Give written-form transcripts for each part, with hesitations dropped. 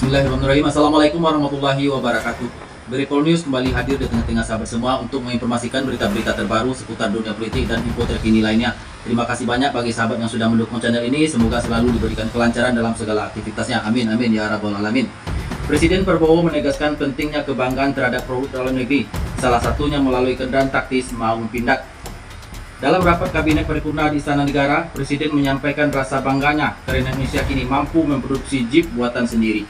Bismillahirrahmanirrahim. Assalamualaikum warahmatullahi wabarakatuh. Berikol News kembali hadir di tengah-tengah sahabat semua untuk menginformasikan berita-berita terbaru seputar dunia politik dan info terkini lainnya. Terima kasih banyak bagi sahabat yang sudah mendukung channel ini. Semoga selalu diberikan kelancaran dalam segala aktivitasnya. Amin amin ya rabbal alamin. Presiden Prabowo menegaskan pentingnya kebanggaan terhadap produk dalam negeri, salah satunya melalui kendaraan taktis Maung Pindad. Dalam rapat Kabinet Paripurna di Istana Negara, Presiden menyampaikan rasa bangganya karena Indonesia kini mampu memproduksi jeep buatan sendiri.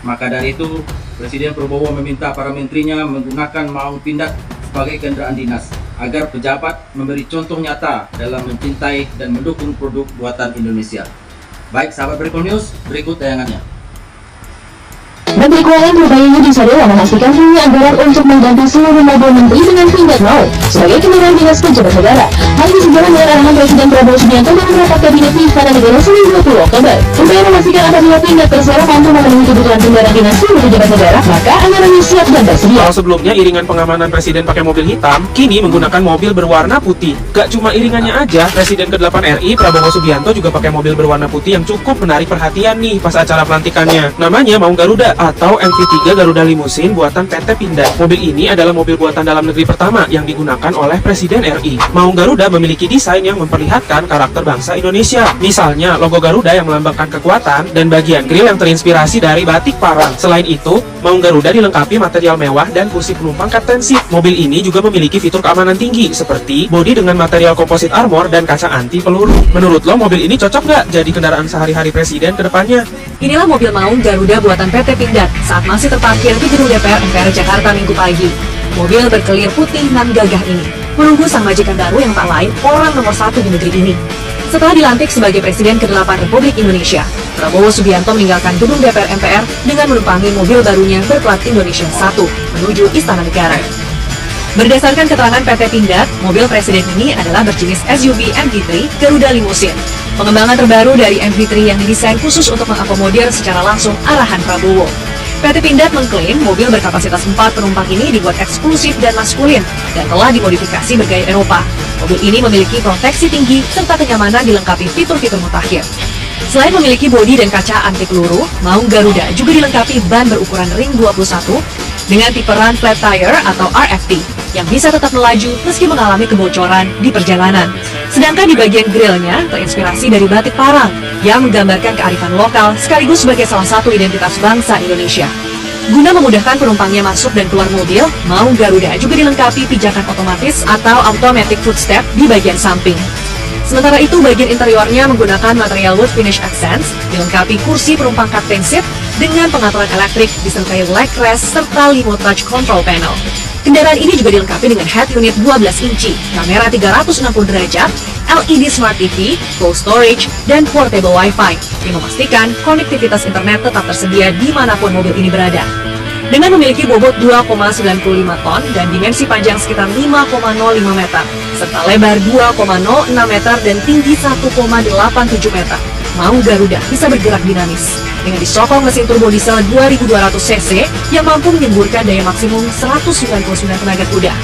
Maka dari itu, Presiden Prabowo meminta para menterinya menggunakan Maung Pindad sebagai kendaraan dinas, agar pejabat memberi contoh nyata dalam mencintai dan mendukung produk buatan Indonesia. Baik sahabat Berikol News, berikut tayangannya. Menteri Keuangan Rupaya Yudi Sadewa memastikan punya anggaran untuk mengganti seluruh mobil menteri dengan Pindad Maung sebagai kendaraan dinas pejabat negara. Hal ini sejalan dengan arahan Presiden Prabowo Subianto dalam rapat Kabinet di Istana Negara Senin 20 Oktober. Rupaya memastikan apabila Pindad terserah mampu memenuhi kebutuhan kendaraan dinas seluruh pejabat negara, maka anggarannya siap dan tersedia. Kalau sebelumnya iringan pengamanan Presiden pakai mobil hitam, kini menggunakan mobil berwarna putih. Gak cuma iringannya aja, Presiden ke-8 RI Prabowo Subianto juga pakai mobil berwarna putih yang cukup menarik perhatian nih pas acara pelantikannya. Namanya Maung Garuda atau MV3 Garuda Limousine buatan PT Pindad. Mobil ini adalah mobil buatan dalam negeri pertama yang digunakan oleh Presiden RI. Maung Garuda memiliki desain yang memperlihatkan karakter bangsa Indonesia. Misalnya logo Garuda yang melambangkan kekuatan dan bagian grill yang terinspirasi dari batik Parang. Selain itu, Maung Garuda dilengkapi material mewah dan kursi penumpang captain seat. Mobil ini juga memiliki fitur keamanan tinggi seperti bodi dengan material komposit armor dan kaca anti peluru. Menurut lo, mobil ini cocok nggak jadi kendaraan sehari-hari Presiden ke depannya? Inilah mobil Maung Garuda buatan PT Pindad saat masih terparkir di gedung DPR MPR Jakarta Minggu pagi. Mobil berkelir putih nan gagah ini menunggu sang majikan baru yang tak lain orang nomor 1 di negeri ini. Setelah dilantik sebagai Presiden ke-8 Republik Indonesia, Prabowo Subianto meninggalkan gedung DPR MPR dengan menumpangi mobil barunya berplat Indonesia 1 menuju Istana Negara. Berdasarkan keterangan PT Pindad, mobil Presiden ini adalah berjenis SUV MV3 Garuda Limousine. Pengembangan terbaru dari MV3 yang didesain khusus untuk mengakomodir secara langsung arahan Prabowo. PT Pindad mengklaim mobil berkapasitas 4 penumpang ini dibuat eksklusif dan maskulin dan telah dimodifikasi bergaya Eropa. Mobil ini memiliki proteksi tinggi serta kenyamanan dilengkapi fitur-fitur mutakhir. Selain memiliki bodi dan kaca anti peluru, Maung Garuda juga dilengkapi ban berukuran ring 21 dengan tipe run flat tire atau RFT yang bisa tetap melaju meski mengalami kebocoran di perjalanan. Sedangkan di bagian grillnya terinspirasi dari batik Parang yang menggambarkan kearifan lokal sekaligus sebagai salah satu identitas bangsa Indonesia. Guna memudahkan penumpangnya masuk dan keluar mobil, Maung Garuda juga dilengkapi pijakan otomatis atau automatic footstep di bagian samping. Sementara itu, bagian interiornya menggunakan material wood finish accents, dilengkapi kursi penumpang captain seat dengan pengaturan elektrik disertai leg rest serta limo touch control panel. Kendaraan ini juga dilengkapi dengan head unit 12 inci, kamera 360 derajat, LED Smart TV, full storage, dan portable Wi-Fi, yang memastikan konektivitas internet tetap tersedia dimanapun mobil ini berada. Dengan memiliki bobot 2,95 ton dan dimensi panjang sekitar 5,05 meter, serta lebar 2,06 meter dan tinggi 1,87 meter, Maung Garuda bisa bergerak dinamis dengan disokong mesin turbo diesel 2200 cc yang mampu menyemburkan daya maksimum 199 tenaga kuda.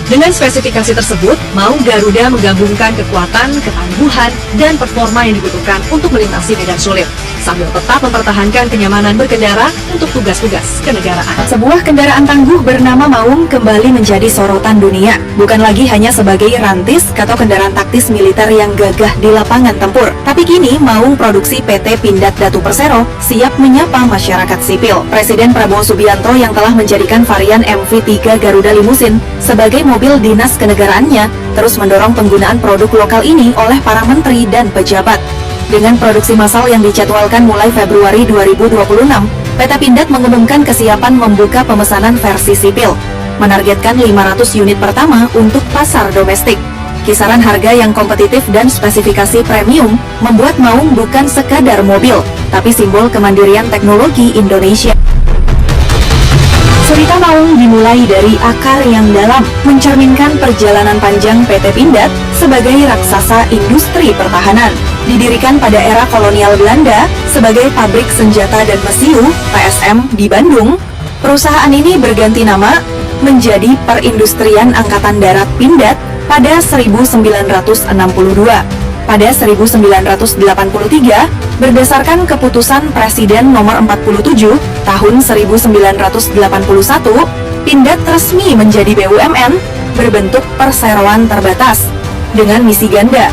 Dengan spesifikasi tersebut, Maung Garuda menggabungkan kekuatan, ketangguhan, dan performa yang dibutuhkan untuk melintasi medan sulit, sambil tetap mempertahankan kenyamanan berkendara untuk tugas-tugas kenegaraan. Sebuah kendaraan tangguh bernama Maung kembali menjadi sorotan dunia, bukan lagi hanya sebagai rantis atau kendaraan taktis militer yang gagah di lapangan tempur. Tapi kini Maung produksi PT Pindad Datu Persero siap menyapa masyarakat sipil. Presiden Prabowo Subianto yang telah menjadikan varian MV3 Garuda Limousine sebagai mobil dinas kenegaraannya terus mendorong penggunaan produk lokal ini oleh para menteri dan pejabat. Dengan produksi massal yang dijadwalkan mulai Februari 2026, PT Pindad mengumumkan kesiapan membuka pemesanan versi sipil, menargetkan 500 unit pertama untuk pasar domestik. Kisaran harga yang kompetitif dan spesifikasi premium membuat Maung bukan sekadar mobil, tapi simbol kemandirian teknologi Indonesia. Cerita Maung dimulai dari akar yang dalam, mencerminkan perjalanan panjang PT Pindad sebagai raksasa industri pertahanan. Didirikan pada era kolonial Belanda sebagai pabrik senjata dan mesiu (PSM) di Bandung, perusahaan ini berganti nama menjadi Perindustrian Angkatan Darat Pindad pada 1962. pada 1983 berdasarkan keputusan Presiden nomor 47 tahun 1981, Pindad resmi menjadi BUMN berbentuk perseroan terbatas dengan misi ganda,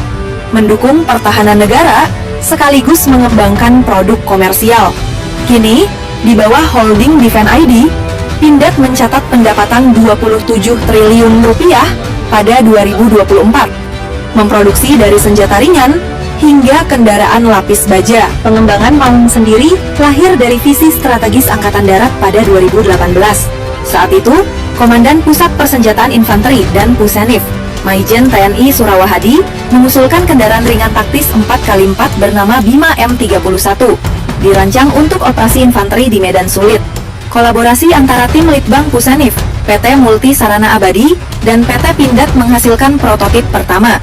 mendukung pertahanan negara sekaligus mengembangkan produk komersial. Kini, di bawah holding Defense ID, Pindad mencatat pendapatan 27 triliun rupiah pada 2024. Memproduksi dari senjata ringan hingga kendaraan lapis baja. Pengembangan Maung sendiri lahir dari visi strategis Angkatan Darat pada 2018. Saat itu, Komandan Pusat Persenjataan Infanteri dan Pusenif, Maijen TNI Surawahadi, mengusulkan kendaraan ringan taktis 4x4 bernama Bima M31, dirancang untuk operasi infanteri di medan sulit. Kolaborasi antara tim Litbang Pusenif, PT Multi Sarana Abadi, dan PT Pindad menghasilkan prototip pertama.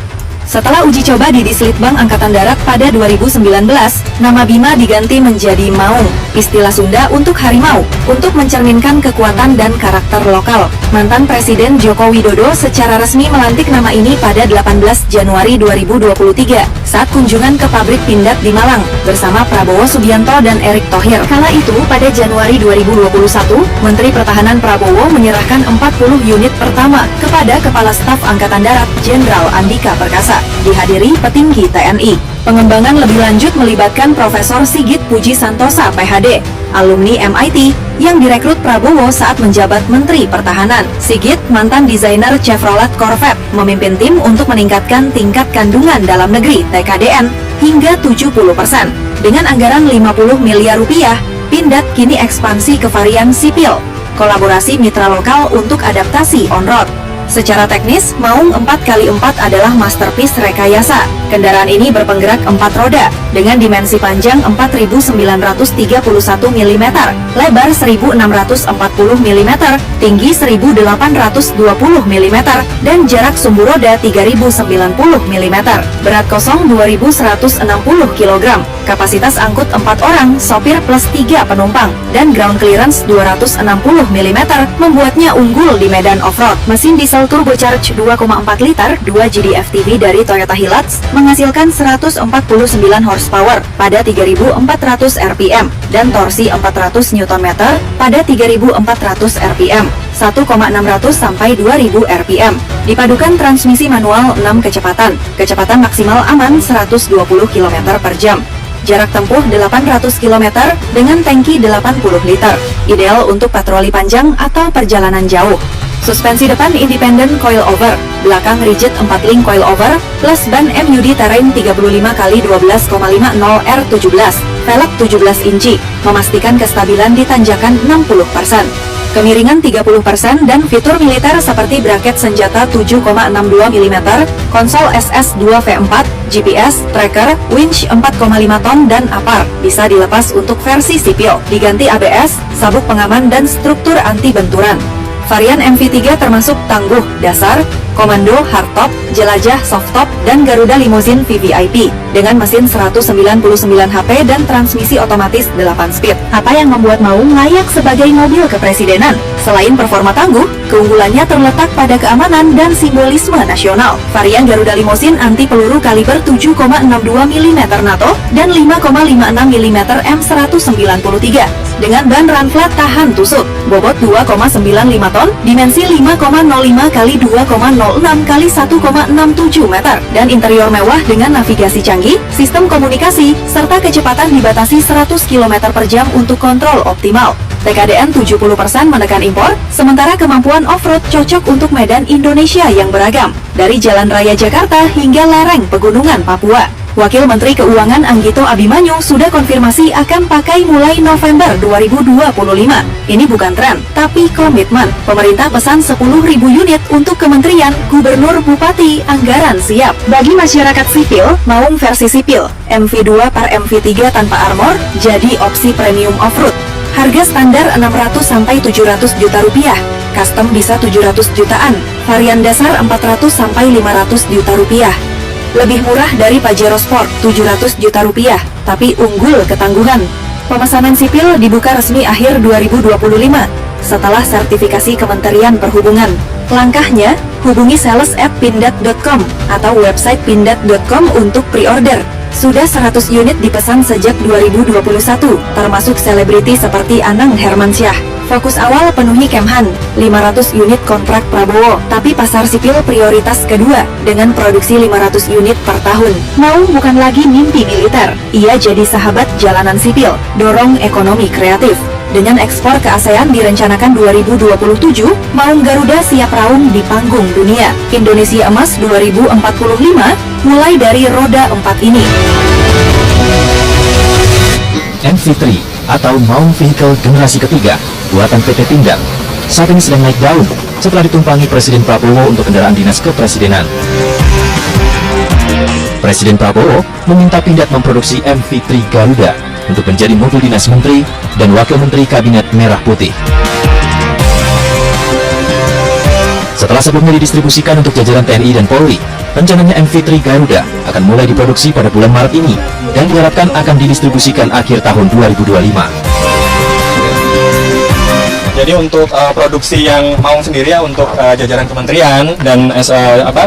Setelah uji coba di Dislitbang Angkatan Darat pada 2019, nama Bima diganti menjadi Maung, istilah Sunda untuk harimau, untuk mencerminkan kekuatan dan karakter lokal. Mantan Presiden Joko Widodo secara resmi melantik nama ini pada 18 Januari 2023 saat kunjungan ke pabrik Pindad di Malang bersama Prabowo Subianto dan Erick Thohir. Kala itu, pada Januari 2021, Menteri Pertahanan Prabowo menyerahkan 40 unit pertama kepada Kepala Staf Angkatan Darat Jenderal Andika Perkasa, dihadiri petinggi TNI. Pengembangan lebih lanjut melibatkan Profesor Sigit Puji Santosa, PhD, alumni MIT, yang direkrut Prabowo saat menjabat Menteri Pertahanan. Sigit, mantan desainer Chevrolet Corvette, memimpin tim untuk meningkatkan tingkat kandungan dalam negeri (TKDN) hingga 70%. Dengan anggaran 50 miliar rupiah, Pindad kini ekspansi ke varian sipil, kolaborasi mitra lokal untuk adaptasi on-road. Secara teknis, Maung 4x4 adalah masterpiece rekayasa. Kendaraan ini berpenggerak 4 roda, dengan dimensi panjang 4.931 mm, lebar 1.640 mm, tinggi 1.820 mm, dan jarak sumbu roda 3.090 mm. Berat kosong 2.160 kg, kapasitas angkut 4 orang, sopir plus 3 penumpang, dan ground clearance 260 mm, membuatnya unggul di medan off-road. Mesin diesel turbocharged 2,4 liter 2 GD-FTV dari Toyota Hilux menghasilkan 149 horsepower pada 3.400 rpm dan torsi 400 Nm pada 3.400 rpm, 1,600 sampai 2.000 rpm. Dipadukan transmisi manual 6 kecepatan maksimal aman 120 km per jam. Jarak tempuh 800 km dengan tangki 80 liter, ideal untuk patroli panjang atau perjalanan jauh. Suspensi depan independent coilover, belakang rigid 4-link coilover, plus ban MUD Terrain 35x12,50 R17, velg 17 inci, memastikan kestabilan di tanjakan 60%. Kemiringan 30% dan fitur militer seperti braket senjata 7,62 mm, konsol SS2 V4, GPS, tracker, winch 4,5 ton dan APAR, bisa dilepas untuk versi sipil, diganti ABS, sabuk pengaman dan struktur anti benturan. Varian MV3 termasuk tangguh, dasar, komando, hardtop, jelajah, softtop, dan Garuda Limousine VVIP dengan mesin 199 HP dan transmisi otomatis 8 speed. Apa yang membuat Maung layak sebagai mobil kepresidenan? Selain performa tangguh, keunggulannya terletak pada keamanan dan simbolisme nasional. Varian Garuda Limousine anti peluru kaliber 7,62 mm NATO dan 5,56 mm M193 dengan ban run flat tahan tusuk, bobot 2,95 ton, dimensi 5,05 x 2,06 x 1,67 meter, dan interior mewah dengan navigasi canggih, sistem komunikasi, serta kecepatan dibatasi 100 km per jam untuk kontrol optimal. TKDN 70% menekan impor, sementara kemampuan off-road cocok untuk medan Indonesia yang beragam, dari jalan raya Jakarta hingga lereng pegunungan Papua. Wakil Menteri Keuangan Anggito Abimanyu sudah konfirmasi akan pakai mulai November 2025. Ini bukan tren, tapi komitmen. Pemerintah pesan 10.000 unit untuk kementerian, gubernur, bupati, anggaran siap. Bagi masyarakat sipil, Maung versi sipil, MV2 par MV3 tanpa armor, jadi opsi premium off-road. Harga standar 600 sampai 700 juta rupiah, custom bisa 700 jutaan, varian dasar 400 sampai 500 juta rupiah. Lebih murah dari Pajero Sport, 700 juta rupiah, tapi unggul ketangguhan. Pemesanan sipil dibuka resmi akhir 2025, setelah sertifikasi Kementerian Perhubungan. Langkahnya, Hubungi sales@pindad.com atau website pindad.com untuk pre-order. Sudah 100 unit dipesan sejak 2021, termasuk selebriti seperti Anang Hermansyah. Fokus awal penuhi Kemhan, 500 unit kontrak Prabowo, tapi pasar sipil prioritas kedua dengan produksi 500 unit per tahun. Maung bukan lagi mimpi militer, ia jadi sahabat jalanan sipil, dorong ekonomi kreatif. Dengan ekspor ke ASEAN direncanakan 2027, Maung Garuda siap raung di panggung dunia. Indonesia Emas 2045 mulai dari roda 4 ini. MV3 atau Maung Vehicle generasi ketiga buatan PT Pindad saat ini sedang naik daun setelah ditumpangi Presiden Prabowo untuk kendaraan dinas kepresidenan. Presiden Prabowo meminta Pindad memproduksi MV3 Garuda untuk menjadi mobil dinas menteri dan wakil menteri kabinet merah putih. Setelah sebelumnya didistribusikan untuk jajaran TNI dan Polri, rencananya MV3 Garuda akan mulai diproduksi pada bulan Maret ini dan diharapkan akan didistribusikan akhir tahun 2025. Jadi untuk produksi yang Maung sendiri ya untuk jajaran kementerian dan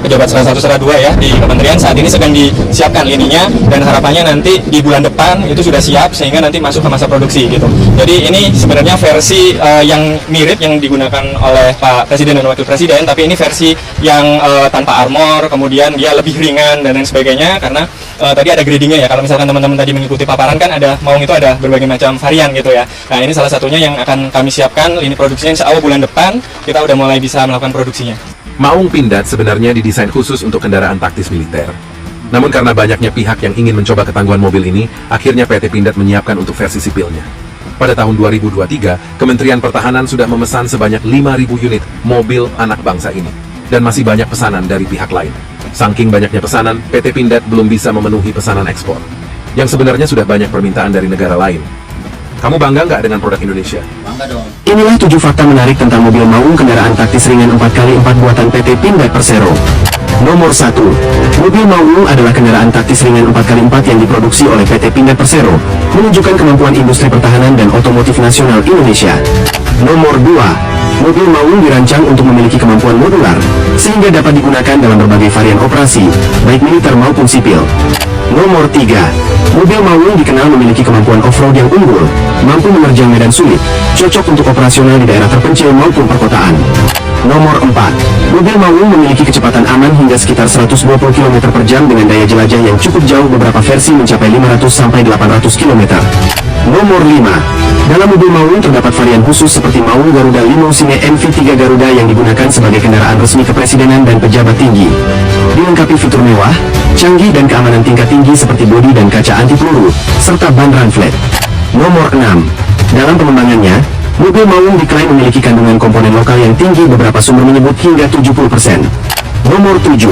pejabat serah 1 serah 2 ya di kementerian saat ini sedang disiapkan ininya dan harapannya nanti di bulan depan itu sudah siap sehingga nanti masuk ke masa produksi gitu. Jadi ini sebenarnya versi yang mirip yang digunakan oleh Pak Presiden dan Wakil Presiden, tapi ini versi yang tanpa armor, kemudian dia lebih ringan dan lain sebagainya karena tadi ada gradingnya ya. Kalau misalkan teman-teman tadi mengikuti paparan kan ada Maung itu ada berbagai macam varian gitu ya. Nah ini salah satunya yang akan kami siapkan. Ini produksinya insya Allah bulan depan kita udah mulai bisa melakukan produksinya. Maung Pindad sebenarnya didesain khusus untuk kendaraan taktis militer. Namun karena banyaknya pihak yang ingin mencoba ketangguhan mobil ini, akhirnya PT Pindad menyiapkan untuk versi sipilnya. Pada tahun 2023, Kementerian Pertahanan sudah memesan sebanyak 5.000 unit mobil anak bangsa ini. Dan masih banyak pesanan dari pihak lain. Saking banyaknya pesanan, PT Pindad belum bisa memenuhi pesanan ekspor. Yang sebenarnya sudah banyak permintaan dari negara lain. Kamu bangga nggak dengan produk Indonesia? Bangga dong. Inilah 7 fakta menarik tentang mobil Maung kendaraan taktis ringan 4x4 buatan PT Pindad Persero. Nomor 1. Mobil Maung adalah kendaraan taktis ringan 4x4 yang diproduksi oleh PT Pindad Persero, menunjukkan kemampuan industri pertahanan dan otomotif nasional Indonesia. Nomor 2. Mobil Maung dirancang untuk memiliki kemampuan modular, sehingga dapat digunakan dalam berbagai varian operasi, baik militer maupun sipil. Nomor 3. Mobil Maung dikenal memiliki kemampuan off-road yang unggul, mampu menerjang medan sulit, cocok untuk operasional di daerah terpencil maupun perkotaan. Nomor 4. Mobil Maung memiliki kecepatan aman hingga sekitar 120 km per jam dengan daya jelajah yang cukup jauh, beberapa versi mencapai 500-800 km. Nomor 5. Dalam mobil Maung terdapat varian khusus seperti Maung Garuda Limousine MV3 Garuda yang digunakan sebagai kendaraan resmi kepresidenan dan pejabat tinggi. Dilengkapi fitur mewah, canggih dan keamanan tingkat tinggi seperti bodi dan kaca anti peluru, serta ban run flat. Nomor 6. Dalam pengembangannya, mobil Maung diklaim memiliki kandungan komponen lokal yang tinggi, beberapa sumber menyebut hingga 70%. Nomor 7.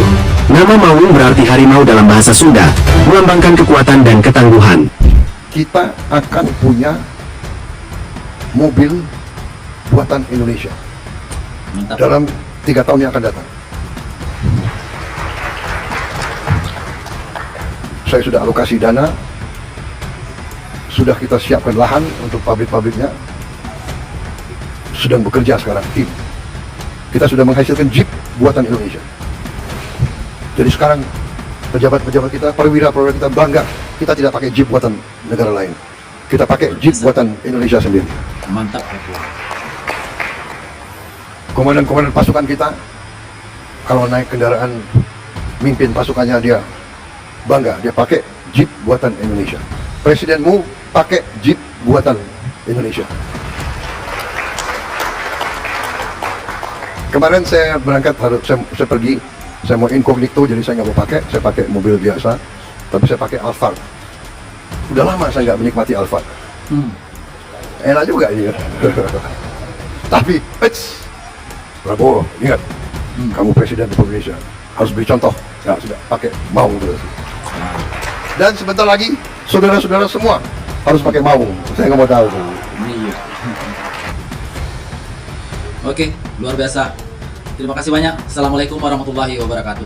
Nama Maung berarti harimau dalam bahasa Sunda, melambangkan kekuatan dan ketangguhan. Kita akan punya mobil buatan Indonesia. Mantap. Dalam 3 tahun yang akan datang. Saya sudah alokasi dana, sudah kita siapkan lahan untuk pabrik-pabriknya, sedang bekerja sekarang tim. Kita sudah menghasilkan Jeep buatan Indonesia. Jadi sekarang pejabat-pejabat kita, perwira-perwira kita bangga, kita tidak pakai Jeep buatan negara lain. Kita pakai Jeep buatan Indonesia sendiri. Mantap. Komandan-komandan pasukan kita, kalau naik kendaraan, mimpin pasukannya dia bangga, dia pakai Jeep buatan Indonesia. Presidenmu pakai Jeep buatan Indonesia. Kemarin saya berangkat, saya pergi, saya mau incognito, jadi saya nggak mau pakai, saya pakai mobil biasa, tapi saya pakai Alphard. Udah lama saya nggak menikmati Alphard. Enak juga ini. Tapi, Prabowo, ingat, kamu Presiden Republik Indonesia, harus beri contoh. Ya sudah, pakai Maung terus. Dan sebentar lagi, saudara-saudara semua harus pakai Maung. Saya nggak mau tahu. Iya. Oke, luar biasa. Terima kasih banyak. Assalamualaikum warahmatullahi wabarakatuh.